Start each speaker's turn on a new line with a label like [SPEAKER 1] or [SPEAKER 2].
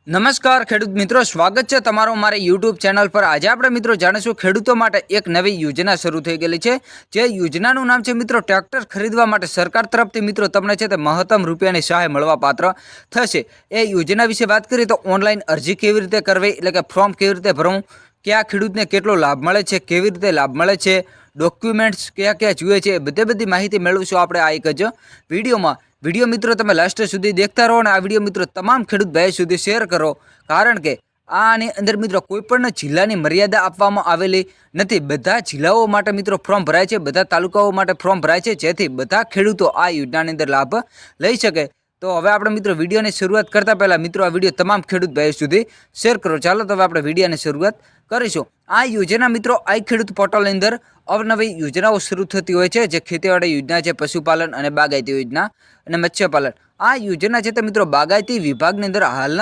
[SPEAKER 1] નમસ્કાર ખેડૂત મિત્રો, સ્વાગત છે તમારો મારી યુટ્યુબ ચેનલ પર। આજે આપણે મિત્રો જાણીશું ખેડૂતો માટે એક નવી યોજના શરૂ થઈ ગયેલી છે। જે યોજનાનું નામ છે મિત્રો ટ્રેક્ટર ખરીદવા માટે સરકાર તરફથી મિત્રો તમને છે તે મહત્તમ રૂપિયાની સહાય મળવા પાત્ર થશે। એ યોજના વિશે વાત કરીએ તો ઓનલાઈન અરજી કેવી રીતે કરવી, એટલે કે ફોર્મ કેવી રીતે ભરવું, કયા ખેડૂતને કેટલો લાભ મળે છે, કેવી રીતે લાભ મળે છે, ડોક્યુમેન્ટ્સ કયા કયા જોઈએ છે, બધી માહિતી મેળવીશું આપણે આ એક જ વિડીયોમાં। વિડીયો મિત્રો તમે લાસ્ટ સુધી દેખતા રહો અને આ વિડીયો મિત્રો તમામ ખેડૂત ભાઈઓ સુધી શેર કરો, કારણ કે આની અંદર મિત્રો કોઈ પણ જિલ્લાની મર્યાદા આપવામાં આવેલી નથી। બધા જિલ્લાઓ માટે મિત્રો ફોર્મ ભરાય છે, બધા તાલુકાઓ માટે ફોર્મ ભરાય છે, જેથી બધા ખેડૂતો આ યોજનાની અંદર લાભ લઈ શકે। તો હવે આપણે મિત્રો વિડીયોની શરૂઆત કરતા પહેલા મિત્રો આ વિડીયો તમામ ખેડૂત ભાઈઓ સુધી શેર કરો। ચાલો તો હવે આપણે વિડીયોની શરૂઆત કરીશું। આ યોજના મિત્રો આઈ ખેડૂત પોર્ટલની અંદર અવનવી યોજનાઓ શરૂ થતી હોય છે, જે ખેતીવાડી યોજના છે, પશુપાલન અને બાગાયતી યોજના અને મત્સ્યપાલન। આ યોજના છે તે મિત્રો બાગાયતી વિભાગની અંદર હાલના